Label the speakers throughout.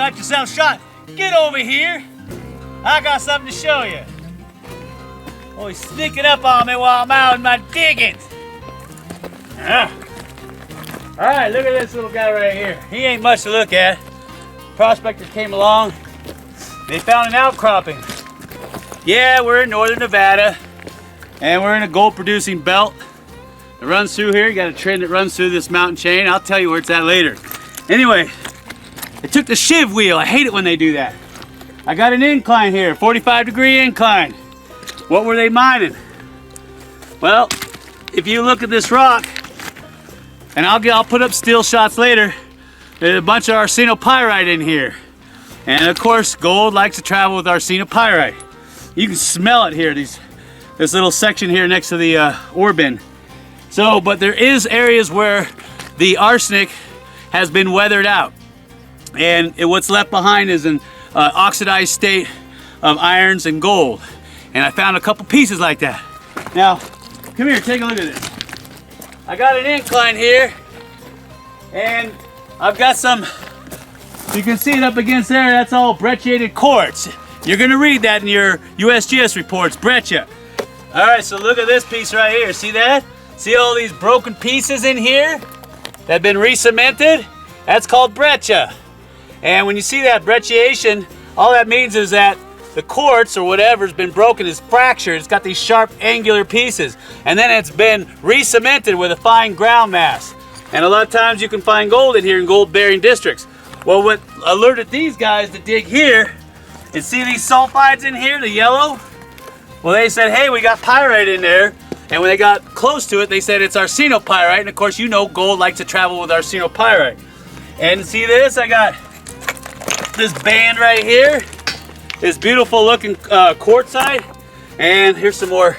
Speaker 1: got yourself shot. Get over here. I got something to show you. Oh, he's sneaking up on me while I'm out in my diggings. All right, look at this little guy right here. He ain't much to look at. Prospector came along. They found an outcropping. Yeah, we're in northern Nevada, and we're in a gold-producing belt. It runs through here. You got a trend that runs through this mountain chain. I'll tell you where it's at later. Anyway, they took the shiv wheel. I hate it when they do that. I got an incline here, 45-degree incline. What were they mining? Well, if you look at this rock, and I'll put up still shots later, there's a bunch of arsenopyrite in here. And of course, gold likes to travel with arsenopyrite. You can smell it here, this little section here next to the ore bin. So, but there is areas where the arsenic has been weathered out. And what's left behind is an oxidized state of irons and gold. And I found a couple pieces like that. Now, come here, take a look at this. I got an incline here, and I've got some, you can see it up against there, that's all brecciated quartz. You're gonna read that in your USGS reports, breccia. All right, so look at this piece right here, see that? See all these broken pieces in here that have been re-cemented? That's called breccia. And when you see that brecciation, all that means is that the quartz or whatever's been broken is fractured. It's got these sharp angular pieces. And then it's been re-cemented with a fine ground mass. And a lot of times you can find gold in here in gold bearing districts. Well, what alerted these guys to dig here and see these sulfides in here, the yellow? Well, they said, hey, we got pyrite in there. And when they got close to it, they said it's arsenopyrite. And of course, you know gold likes to travel with arsenopyrite. And see this? I got this band right here. This beautiful looking quartzite. And here's some more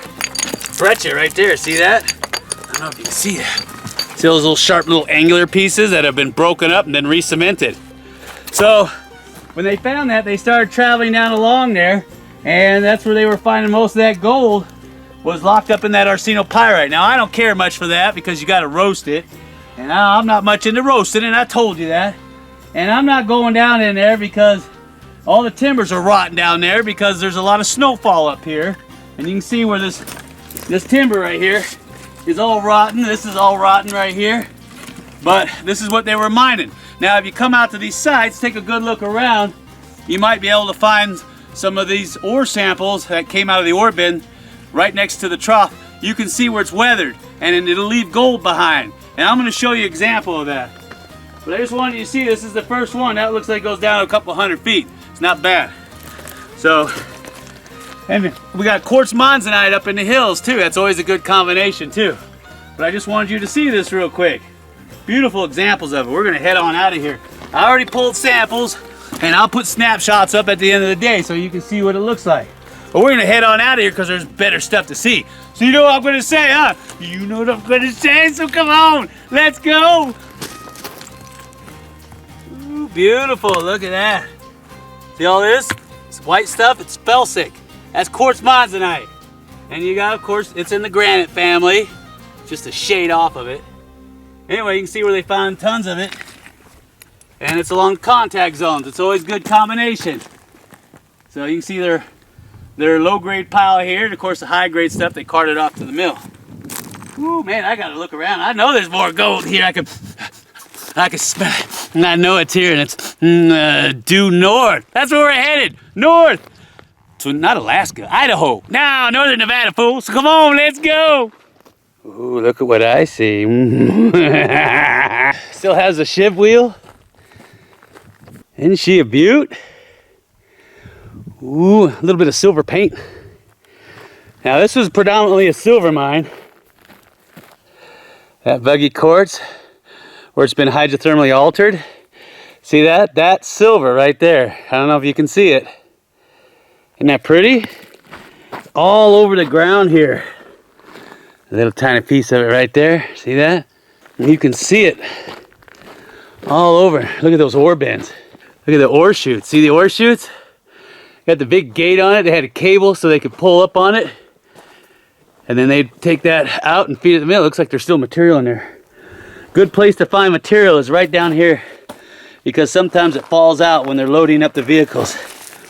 Speaker 1: breccia right there. See that? I don't know if you can see that. See those little sharp little angular pieces that have been broken up and then re-cemented. So when they found that, they started traveling down along there, and that's where they were finding most of that gold was locked up in that arsenopyrite. Now I don't care much for that because you got to roast it, and I'm not much into roasting, and I told you that. And I'm not going down in there because all the timbers are rotting down there because there's a lot of snowfall up here. And you can see where this timber right here is all rotten. This is all rotten right here. But this is what they were mining. Now if you come out to these sites, take a good look around, you might be able to find some of these ore samples that came out of the ore bin right next to the trough. You can see where it's weathered and it'll leave gold behind. And I'm going to show you an example of that. But I just wanted you to see this is the first one. That looks like it goes down a couple hundred feet. It's not bad. So, and we got quartz monzonite up in the hills too. That's always a good combination too. But I just wanted you to see this real quick. Beautiful examples of it. We're gonna head on out of here. I already pulled samples and I'll put snapshots up at the end of the day so you can see what it looks like. But we're gonna head on out of here because there's better stuff to see. So you know what I'm gonna say, huh? You know what I'm gonna say, so come on, let's go. Ooh, beautiful, look at that. See all this? It's white stuff, it's felsic. That's quartz monzonite. And you got, of course, it's in the granite family. Just a shade off of it. Anyway, you can see where they found tons of it. And it's along contact zones. It's always a good combination. So you can see their low-grade pile here. And of course, the high-grade stuff, they carted off to the mill. Ooh, man, I gotta look around. I know there's more gold here. I can smell it. And I know it's here, and it's due north. That's where we're headed, north. So not Alaska, Idaho. Now, northern Nevada, fools. So come on, let's go. Ooh, look at what I see. Still has a shiv wheel. Isn't she a beaut? Ooh, a little bit of silver paint. Now this was predominantly a silver mine. That buggy quartz, where it's been hydrothermally altered. See that? That's silver right there. I don't know if you can see it. Isn't that pretty? All over the ground here. A little tiny piece of it right there. See that? And you can see it all over. Look at those ore bins. Look at the ore chutes. See the ore chutes? Got the big gate on it. They had a cable so they could pull up on it. And then they'd take that out and feed it to the mill. It looks like there's still material in there. Good place to find material is right down here because sometimes it falls out when they're loading up the vehicles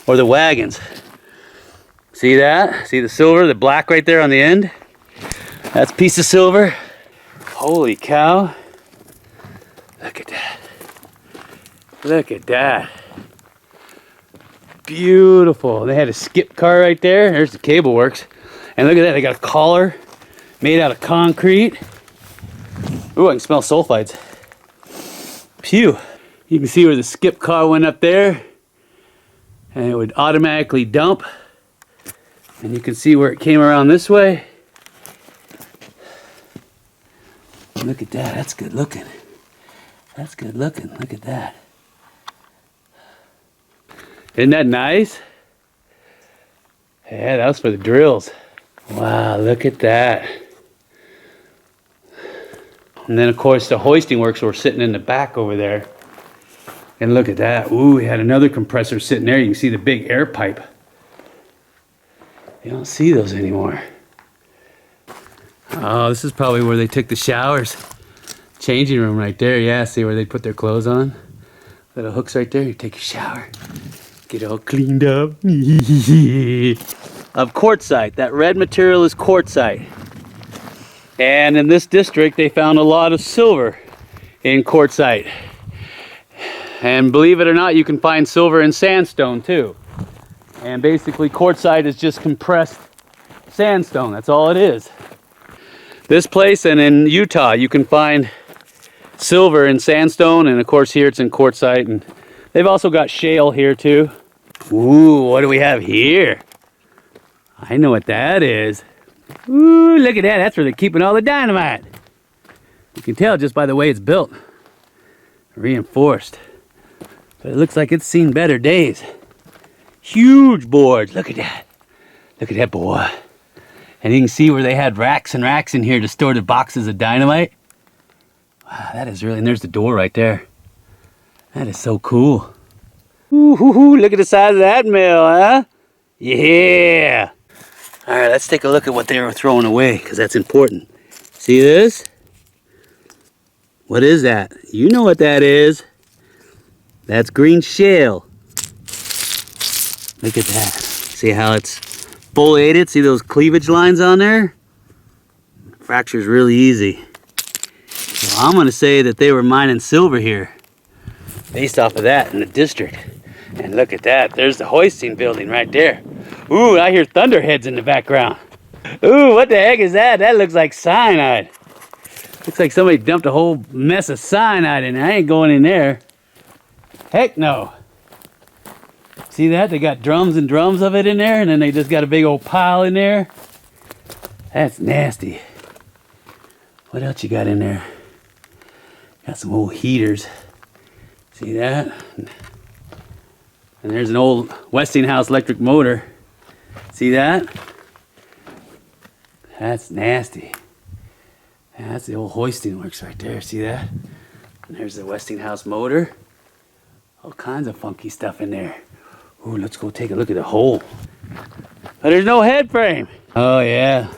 Speaker 1: or the wagons. See that? See the silver, the black right there on the end? That's a piece of silver. Holy cow. Look at that. Look at that. Beautiful. They had a skip car right there. There's the cable works. And look at that, they got a collar made out of concrete. Ooh, I can smell sulfides. Phew. You can see where the skip car went up there. And it would automatically dump. And you can see where it came around this way. Look at that, that's good looking. That's good looking, look at that. Isn't that nice? Yeah, that was for the drills. Wow, look at that. And then of course the hoisting works were sitting in the back over there. And look at that. Ooh, we had another compressor sitting there. You can see the big air pipe. You don't see those anymore. Oh, this is probably where they took the showers. Changing room right there. Yeah, see where they put their clothes on? Little hooks right there. You take a shower. Get all cleaned up. Of quartzite. That red material is quartzite. And in this district, they found a lot of silver in quartzite. And believe it or not, you can find silver in sandstone too. And basically, quartzite is just compressed sandstone. That's all it is. This place and in Utah, you can find silver in sandstone, and of course here it's in quartzite. And they've also got shale here too. Ooh, what do we have here? I know what that is. Ooh, look at that. That's where they're keeping all the dynamite. You can tell just by the way it's built. Reinforced. But it looks like it's seen better days. Huge boards. Look at that. Look at that boy. And you can see where they had racks and racks in here to store the boxes of dynamite. Wow, that is really... And there's the door right there. That is so cool. Ooh, look at the size of that mill, huh? Yeah. All right, let's take a look at what they were throwing away, because that's important. See this? What is that? You know what that is. That's green shale. Look at that. See how it's foliated? See those cleavage lines on there? Fracture's really easy. So I'm going to say that they were mining silver here, based off of that in the district. And look at that. There's the hoisting building right there. Ooh, I hear thunderheads in the background. Ooh, what the heck is that? That looks like cyanide. Looks like somebody dumped a whole mess of cyanide in there. I ain't going in there. Heck no. See that? They got drums and drums of it in there, and then they just got a big old pile in there. That's nasty. What else you got in there? Got some old heaters. See that? And there's an old Westinghouse electric motor. See that? That's nasty. And that's the old hoisting works right there. See that? And there's the Westinghouse motor. All kinds of funky stuff in there. Ooh, let's go take a look at the hole. But there's no head frame. Oh yeah.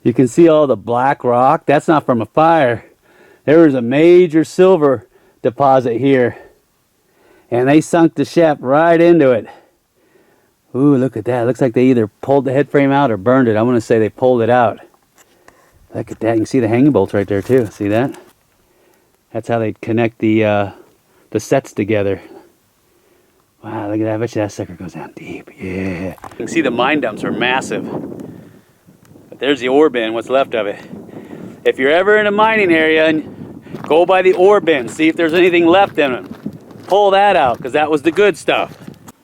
Speaker 1: You can see all the black rock. That's not from a fire. There was a major silver deposit here. And they sunk the shaft right into it. Ooh, look at that. Looks like they either pulled the head frame out or burned it. I'm going to say they pulled it out. Look at that. You can see the hanging bolts right there too. See that? That's how they connect the sets together. Wow, look at that. I bet you that sucker goes down deep. Yeah. You can see the mine dumps are massive. But there's the ore bin, what's left of it. If you're ever in a mining area, and go by the ore bin, see if there's anything left in it. Pull that out, because that was the good stuff.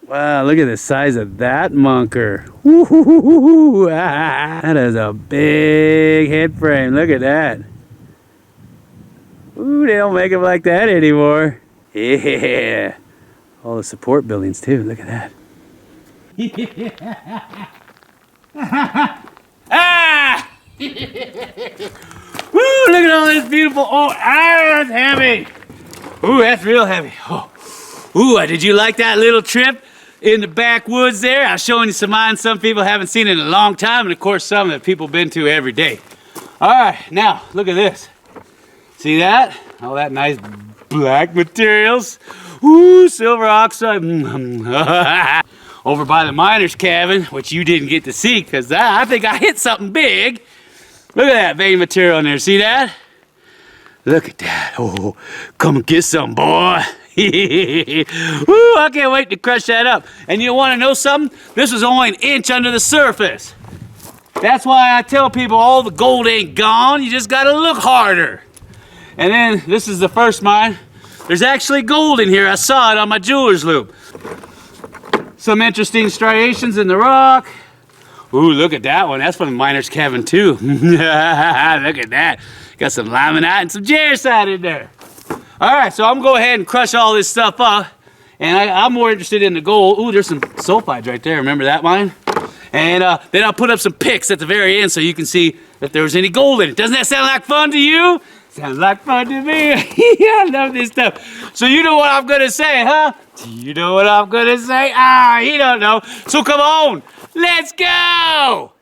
Speaker 1: Wow, look at the size of that munker. Woo-hoo-hoo-hoo-hoo. Ah, that is a big head frame. Look at that. Ooh, they don't make them like that anymore. Yeah. All the support buildings too. Look at that. Ah! Woo! Look at all this beautiful. Oh, that's heavy. Ooh, that's real heavy. Oh. Ooh, did you like that little trip in the backwoods there? I was showing you some mines some people haven't seen in a long time, and of course some that people been to every day. All right, now look at this. See that? All that nice black materials. Ooh, silver oxide. Over by the miner's cabin, which you didn't get to see because I think I hit something big. Look at that vein material in there. See that? Look at that. Oh, come and get some, boy. Ooh, I can't wait to crush that up. And you want to know something? This was only an inch under the surface. That's why I tell people all the gold ain't gone. You just got to look harder. And then this is the first mine. There's actually gold in here. I saw it on my jeweler's loop. Some striations in the rock. Ooh, look at that one. That's from the miner's cabin too. Look at that. Got some limonite and some jarosite in there. All right, so I'm gonna go ahead and crush all this stuff up. And I'm more interested in the gold. Ooh, there's some sulfides right there. Remember that mine? And then I'll put up some pics at the very end so you can see if there was any gold in it. Doesn't that sound like fun to you? Sounds like fun to me. I love this stuff. So you know what I'm gonna say, huh? Do you know what I'm gonna say? Ah, you don't know. So come on, let's go!